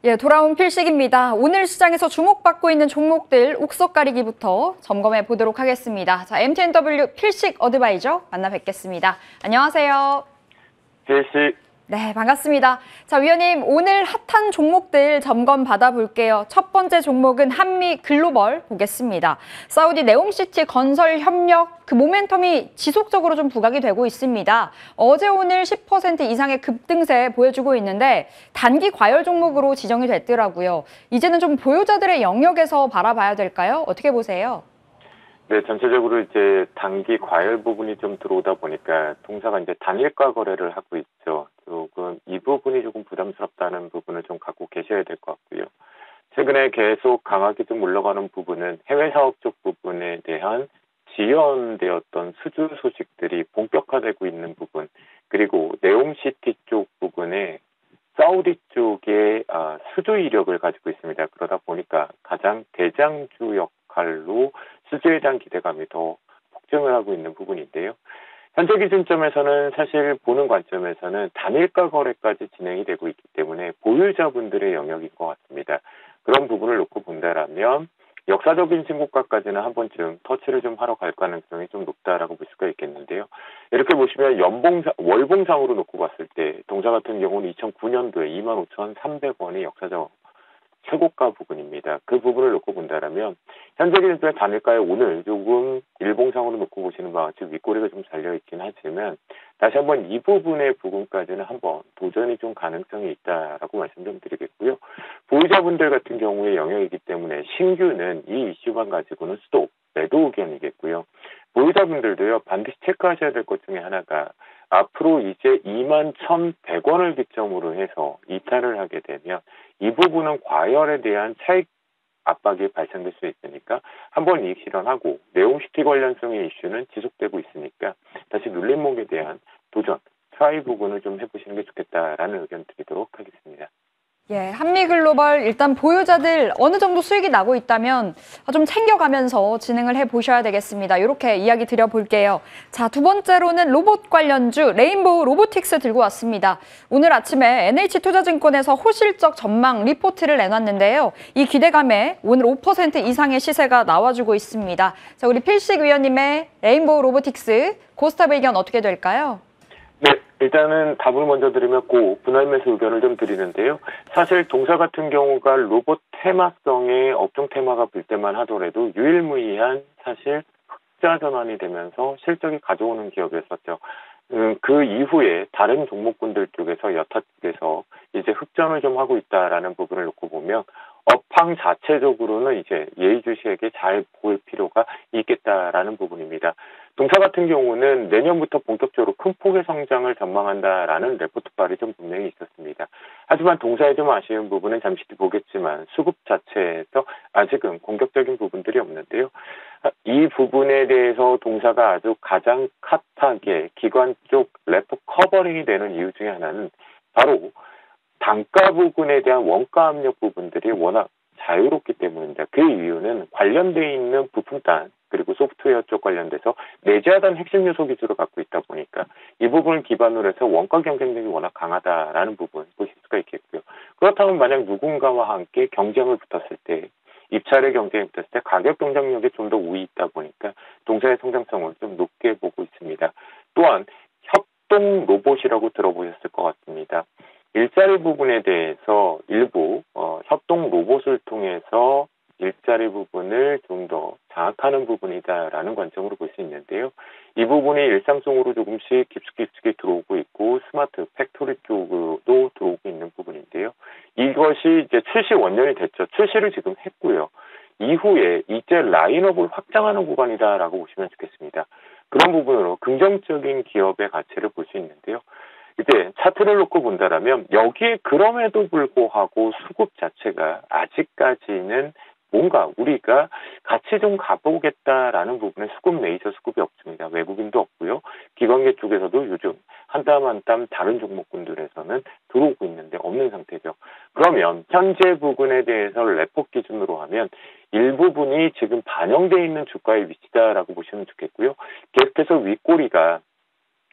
예, 돌아온 필식입니다. 오늘 시장에서 주목받고 있는 종목들 옥석 가리기부터 점검해 보도록 하겠습니다. 자, MTNW 필식 어드바이저 만나 뵙겠습니다. 안녕하세요. 필식. 네, 반갑습니다. 자, 위원님, 오늘 핫한 종목들 점검 받아볼게요. 첫 번째 종목은 한미 글로벌 보겠습니다. 사우디 네옴시티 건설 협력 그 모멘텀이 지속적으로 좀 부각이 되고 있습니다. 어제 오늘 10% 이상의 급등세 보여주고 있는데 단기 과열 종목으로 지정이 됐더라고요. 이제는 좀 보유자들의 영역에서 바라봐야 될까요? 어떻게 보세요? 네, 전체적으로 이제 단기 과열 부분이 좀 들어오다 보니까 동사가 이제 단일가 거래를 하고 있죠. 조금 이 부분이 조금 부담스럽다는 부분을 좀 갖고 계셔야 될 것 같고요. 최근에 계속 강하게 좀 올라가는 부분은 해외 사업 쪽 부분에 대한 지연되었던 수주 소식들이 본격화되고 있는 부분, 그리고 네옴시티 쪽 부분에 사우디 쪽에 수주 이력을 가지고 있습니다. 그러다 보니까 가장 대장주 역할로 수주에 대한 기대감이 더 폭증을 하고 있는 부분인데요. 현재 기준점에서는 사실 보는 관점에서는 단일가 거래까지 진행이 되고 있기 때문에 보유자분들의 영역인 것 같습니다. 그런 부분을 놓고 본다라면 역사적인 신고가까지는 한 번쯤 터치를 좀 하러 갈 가능성이 좀 높다라고 볼 수가 있겠는데요. 이렇게 보시면 월봉상으로 놓고 봤을 때 동사 같은 경우는 2009년도에 25,300원이 역사적 최고가 부분입니다. 그 부분을 놓고 본다라면 현재 기준점의 단일가에 오늘 조금 일봉상으로 놓고 보시는 바와 같이 윗꼬리가 좀 잘려있긴 하지만 다시 한번 이 부분의 부분까지는 한번 도전이 좀 가능성이 있다라고 말씀 좀 드리겠고요. 보유자분들 같은 경우에 영역이기 때문에 신규는 이 이슈만 가지고는 스톱, 매도 의견이겠고요. 보유자분들도요, 반드시 체크하셔야 될 것 중에 하나가 앞으로 이제 21,100원을 기점으로 해서 이탈을 하게 되면 이 부분은 과열에 대한 차익 압박이 발생될 수 있으니까 한번 이익 실현하고 네옴시티 관련성의 이슈는 지속되고 있으니까 다시 눌림목에 대한 도전, 트라이 부분을 좀 해보시는 게 좋겠다라는 의견 드리도록 하겠습니다. 예, 한미글로벌 일단 보유자들 어느 정도 수익이 나고 있다면 좀 챙겨가면서 진행을 해보셔야 되겠습니다. 이렇게 이야기 드려볼게요. 자, 두 번째로는 로봇 관련주 레인보우 로보틱스 들고 왔습니다. 오늘 아침에 NH투자증권에서 호실적 전망 리포트를 내놨는데요. 이 기대감에 오늘 5% 이상의 시세가 나와주고 있습니다. 자, 우리 필식 위원님의 레인보우 로보틱스 고스톱 의견 어떻게 될까요? 네, 일단은 답을 먼저 드리면 분할 매수 의견을 좀 드리는데요. 사실 동사 같은 경우가 로봇 테마성의 업종 테마가 불 때만 하더라도 유일무이한 사실 흑자 전환이 되면서 실적이 가져오는 기업이었었죠. 그 이후에 다른 종목군들 쪽에서 여타 쪽에서 이제 흑전을 좀 하고 있다라는 부분을 놓고 보면 업황 자체적으로는 이제 예의주시에게 잘 보일 필요가 있겠다라는 부분입니다. 동사 같은 경우는 내년부터 본격적으로 큰 폭의 성장을 전망한다라는 레포트발이 좀 분명히 있었습니다. 하지만 동사에 좀 아쉬운 부분은 잠시 뒤 보겠지만 수급 자체에서 아직은 공격적인 부분들이 없는데요. 이 부분에 대해서 동사가 아주 가장 핫하게 기관 쪽 레포 커버링이 되는 이유 중에 하나는 바로 단가 부분에 대한 원가 압력 부분들이 워낙 자유롭기 때문입니다. 그 이유는 관련돼 있는 부품단 그리고 소프트웨어 쪽 관련돼서 내재하던 핵심 요소 기술을 갖고 있다 보니까 이 부분을 기반으로 해서 원가 경쟁력이 워낙 강하다라는 부분 보실 수가 있겠고요. 그렇다면 만약 누군가와 함께 경쟁을 붙었을 때 입찰의 경쟁이 붙었을 때 가격 경쟁력에 좀 더 우위 있다 보니까 동사의 성장성을 좀 높게 보고 있습니다. 또한 협동 로봇이라고 들어보셨을 것 같습니다. 일자리 부분에 대해서 일부 협동 로봇을 통해서 일자리 부분을 좀 더 장악하는 부분이다라는 관점으로 볼 수 있는데요. 이 부분이 일상 속으로 조금씩 깊숙이 들어오고 있고 스마트 팩토리 쪽으로도 들어오고 있는 부분인데요. 이것이 이제 출시 원년이 됐죠. 출시를 지금 했고요. 이후에 이제 라인업을 확장하는 구간이다라고 보시면 좋겠습니다. 그런 부분으로 긍정적인 기업의 가치를 볼 수 있는데요. 이제 차트를 놓고 본다라면 여기에 그럼에도 불구하고 수급 자체가 아직까지는 뭔가 우리가 같이 좀 가보겠다라는 부분에 수급 메이저 수급이 없습니다. 외국인도 없고요. 기관계 쪽에서도 요즘 한 땀 한 땀 다른 종목군들에서는 들어오고 있는데 없는 상태죠. 그러면 현재 부분에 대해서 레포 기준으로 하면 일부분이 지금 반영되어 있는 주가의 위치다라고 보시면 좋겠고요. 계속해서 윗꼬리가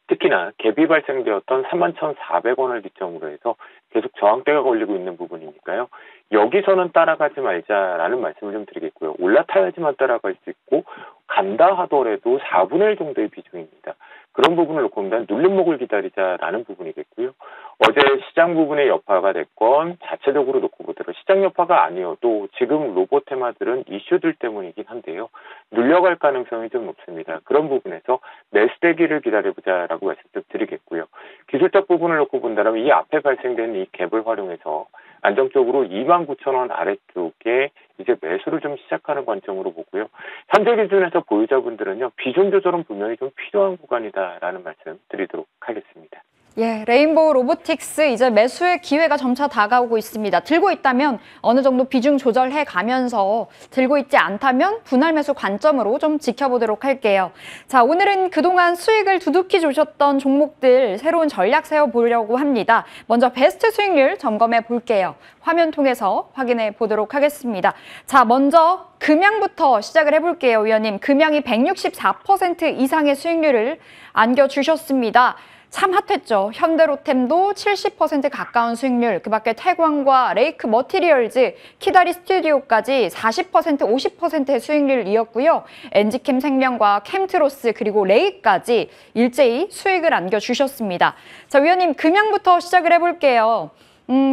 특히나 갭이 발생되었던 31,400원을 기점으로 해서 계속 저항대가 걸리고 있는 부분이니까요. 여기서는 따라가지 말자라는 말씀을 좀 드리겠고요. 올라타야지만 따라갈 수 있고 간다 하더라도 4분의 1 정도의 비중입니다. 그런 부분을 놓고 보면 눌림목을 기다리자라는 부분이겠고요. 어제 시장 부분의 여파가 됐건 자체적으로 놓고 보더라도 시장 여파가 아니어도 지금 로봇 테마들은 이슈들 때문이긴 한데요. 눌려갈 가능성이 좀 높습니다. 그런 부분에서 매수되기를 기다려보자라고 말씀 좀 드리겠고요. 기술적 부분을 놓고 본다면 이 앞에 발생된 이 갭을 활용해서 안정적으로 29,000원 아래쪽에 이제 매수를 좀 시작하는 관점으로 보고요. 현재 기준에서 보유자분들은요, 비중 조절은 분명히 좀 필요한 구간이다라는 말씀 드리도록 하겠습니다. 예, 레인보우 로보틱스 이제 매수의 기회가 점차 다가오고 있습니다. 들고 있다면 어느 정도 비중 조절해 가면서 들고 있지 않다면 분할 매수 관점으로 좀 지켜보도록 할게요. 자, 오늘은 그동안 수익을 두둑히 주셨던 종목들 새로운 전략 세워보려고 합니다. 먼저 베스트 수익률 점검해 볼게요. 화면 통해서 확인해 보도록 하겠습니다. 자, 먼저 금양부터 시작을 해볼게요, 위원님. 금양이 164% 이상의 수익률을 안겨주셨습니다. 참 핫했죠. 현대로템도 70% 가까운 수익률, 그 밖에 태광과 레이크 머티리얼즈, 키다리 스튜디오까지 40%, 50%의 수익률을 이었고요. 엔지캠 생명과 캠트로스 그리고 레이까지 일제히 수익을 안겨주셨습니다. 자, 위원님 금양부터 시작을 해볼게요.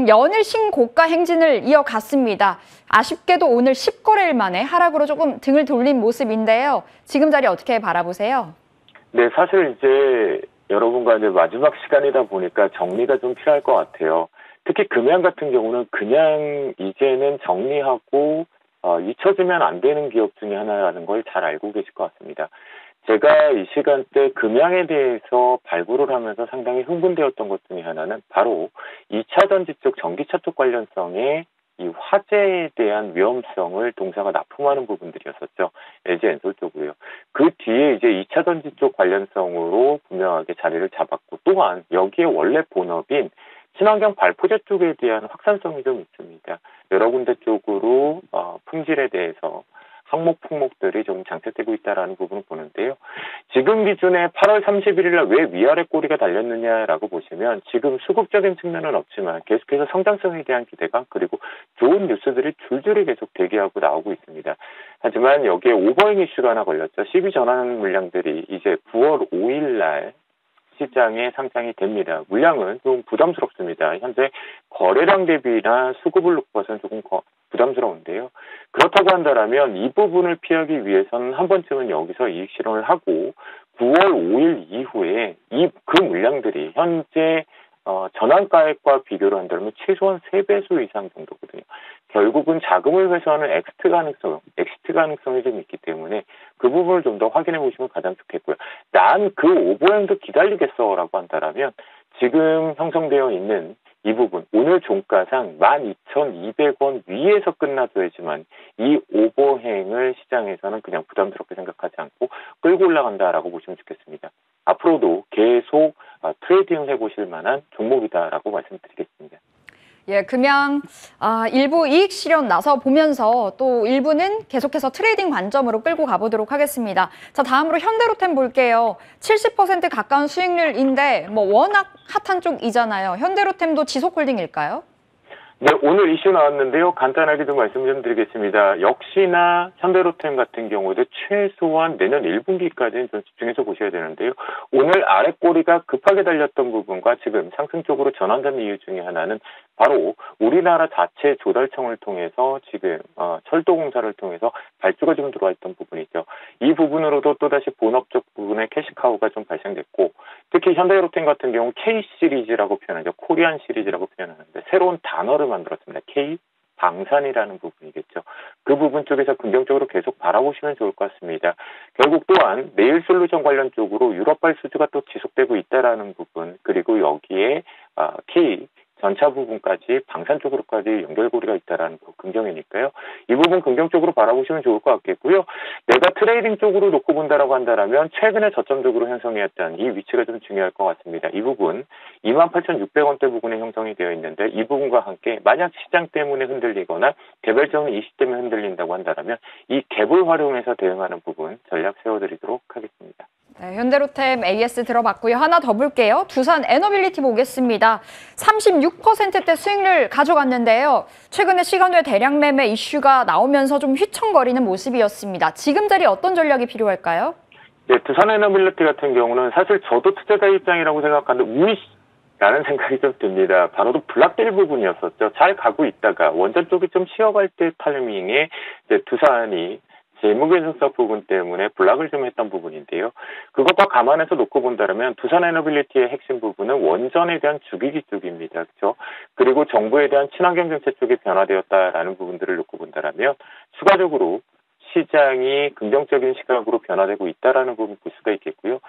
연일 신고가 행진을 이어갔습니다. 아쉽게도 오늘 10거래일 만에 하락으로 조금 등을 돌린 모습인데요. 지금 자리 어떻게 바라보세요? 네, 사실 이제 여러분과 이제 마지막 시간이다 보니까 정리가 좀 필요할 것 같아요. 특히 금양 같은 경우는 그냥 이제는 정리하고 잊혀지면 안 되는 기업 중에 하나라는 걸 잘 알고 계실 것 같습니다. 제가 이 시간대 금양에 대해서 발굴을 하면서 상당히 흥분되었던 것 중에 하나는 바로 2차 전지 쪽 전기차 쪽 관련성의 이 화재에 대한 위험성을 동사가 납품하는 부분들이었었죠. LG엔솔 쪽으로요. 그 뒤에 이제 2차 전지 쪽 관련성으로 분명하게 자리를 잡았고, 또한 여기에 원래 본업인 친환경 발포제 쪽에 대한 확산성이 좀 있습니다. 여러 군데 쪽으로 품질에 대해서 항목 품목들이 좀 장착되고 있다는 부분을 보는데요. 지금 기준에 8월 31일 날 왜 위아래 꼬리가 달렸느냐라고 보시면 지금 수급적인 측면은 없지만 계속해서 성장성에 대한 기대감 그리고 좋은 뉴스들이 줄줄이 계속 대기하고 나오고 있습니다. 하지만 여기에 오버행 이슈가 하나 걸렸죠. 12 전환 물량들이 이제 9월 5일 날 시장에 상장이 됩니다. 물량은 좀 부담스럽습니다. 현재 거래량 대비나 수급을 놓고 봐서는 조금 부담스러운데요. 그렇다고 한다면 이 부분을 피하기 위해서는 한 번쯤은 여기서 이익 실현을 하고 9월 5일 이후에 그 물량들이 현재 전환가액과 비교를 한다면 최소한 3배수 이상 정도거든요. 결국은 자금을 회수하는 엑시트 가능성이 좀 있기 때문에 그 부분을 좀 더 확인해 보시면 가장 좋겠고요. 난 그 오버행도 기다리겠어라고 한다면 지금 형성되어 있는 이 부분, 오늘 종가상 12,200원 위에서 끝나줘야지만 이 오버행을 시장에서는 그냥 부담스럽게 생각하지 않고 끌고 올라간다라고 보시면 좋겠습니다. 앞으로도 계속 트레이딩 해보실 만한 종목이다라고 말씀드리겠습니다. 예, 금양 일부 이익 실현 나서 보면서 또 일부는 계속해서 트레이딩 관점으로 끌고 가보도록 하겠습니다. 자, 다음으로 현대로템 볼게요. 70% 가까운 수익률인데 워낙 핫한 쪽이잖아요. 현대로템도 지속홀딩일까요? 네, 오늘 이슈 나왔는데요. 간단하게 좀 말씀 좀 드리겠습니다. 역시나 현대로템 같은 경우도 최소한 내년 1분기까지는 좀 집중해서 보셔야 되는데요. 오늘 아랫꼬리가 급하게 달렸던 부분과 지금 상승 쪽으로 전환된 이유 중에 하나는 바로 우리나라 자체 조달청을 통해서 지금 철도공사를 통해서 발주가 좀 들어와 있던 부분이죠. 이 부분으로도 또다시 본업적 부분의 캐시카우가 좀 발생됐고, 특히 현대로템 같은 경우 K 시리즈라고 표현하죠. 코리안 시리즈라고 표현하는데 새로운 단어를 만들었습니다. K 방산이라는 부분이겠죠. 그 부분 쪽에서 긍정적으로 계속 바라보시면 좋을 것 같습니다. 결국 또한 네일 솔루션 관련 쪽으로 유럽발 수주가 또 지속되고 있다라는 부분, 그리고 여기에 K 전차 부분까지 방산 쪽으로까지 연결고리가 있다라는 거 긍정이니까요. 이 부분 긍정적으로 바라보시면 좋을 것 같겠고요. 내가 트레이딩 쪽으로 놓고 본다라고 한다면 최근에 저점적으로 형성이었던 이 위치가 좀 중요할 것 같습니다. 이 부분 28,600원대 부분에 형성이 되어 있는데 이 부분과 함께 만약 시장 때문에 흔들리거나 개별적인 이슈 때문에 흔들린다고 한다면 이 갭을 활용해서 대응하는 부분 전략 세워드리도록 하겠습니다. 네, 현대로템 AS 들어봤고요. 하나 더 볼게요. 두산 에너빌리티 보겠습니다. 36%대 수익률 가져갔는데요. 최근에 시간외 대량 매매 이슈가 나오면서 좀 휘청거리는 모습이었습니다. 지금 자리 어떤 전략이 필요할까요? 네, 두산 에너빌리티 같은 경우는 사실 저도 투자자 입장이라고 생각하는데 라는 생각이 좀 듭니다. 바로 블락딜 부분이었었죠. 잘 가고 있다가 원전 쪽이 좀 쉬어갈 때 타이밍에 이제 두산이 재무계산서 부분 때문에 블락을 좀 했던 부분인데요. 그것과 감안해서 놓고 본다면 두산 에너빌리티의 핵심 부분은 원전에 대한 주기기 쪽입니다. 그렇죠? 그리고 정부에 대한 친환경 정책 쪽이 변화되었다라는 부분들을 놓고 본다면 추가적으로 시장이 긍정적인 시각으로 변화되고 있다라는 부분 볼 수가 있겠고요.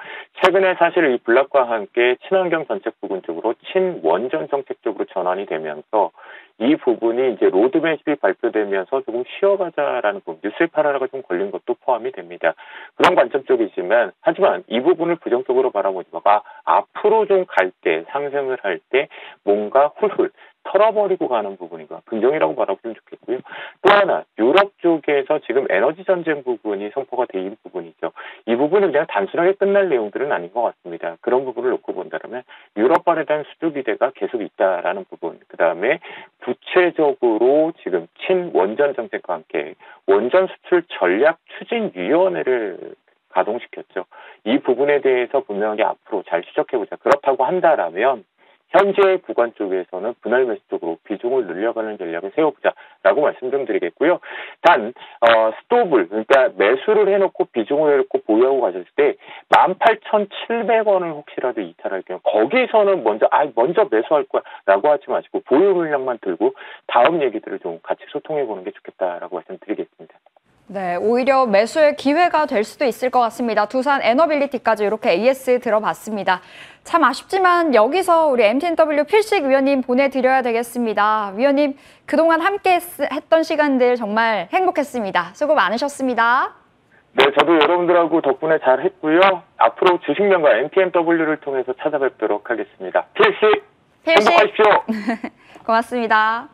최근에 사실 이 블락과 함께 친환경 정책 부분 쪽으로 친원전 정책 쪽으로 전환이 되면서 이 부분이 이제 로드맵이 발표되면서 조금 쉬어가자라는 부분, 뉴스의 파라라가 좀 걸린 것도 포함이 됩니다. 그런 관점 쪽이지만, 하지만 이 부분을 부정적으로 바라보지 마. 앞으로 좀 갈 때, 상승을 할 때 뭔가 훌훌 털어버리고 가는 부분이가 긍정이라고 바라보면 좋겠고요. 또 하나, 유럽 쪽에서 지금 에너지 전쟁 부분이 선포가 된 부분이죠. 이 부분은 그냥 단순하게 끝날 내용들은 아닌 것 같습니다. 그런 부분을 놓고 본다면 유럽발에 대한 수주 기대가 계속 있다라는 부분, 그 다음에 구체적으로 지금 친원전 정책과 함께 원전 수출 전략 추진위원회를 가동시켰죠. 이 부분에 대해서 분명하게 앞으로 잘 추적해보자. 그렇다고 한다라면 현재 구간 쪽에서는 분할 매수 쪽으로 비중을 늘려가는 전략을 세워보자라고 말씀 좀 드리겠고요. 단 스톱을 그러니까 매수를 해놓고 비중을 해놓고 보유하고 가셨을 때 18,700원을 혹시라도 이탈할 경우 거기서는 먼저 매수할 거야라고 하지 마시고 보유 물량만 들고 다음 얘기들을 좀 같이 소통해보는 게 좋겠다라고 말씀드리겠습니다. 네, 오히려 매수의 기회가 될 수도 있을 것 같습니다. 두산 에너빌리티까지 이렇게 AS 들어봤습니다. 참 아쉽지만 여기서 우리 MTNW 필식 위원님 보내드려야 되겠습니다. 위원님, 그동안 함께 했던 시간들 정말 행복했습니다. 수고 많으셨습니다. 네, 저도 여러분들하고 덕분에 잘 했고요. 앞으로 주식명가 MTNW를 통해서 찾아뵙도록 하겠습니다. 필식! 행복하십시오! 고맙습니다.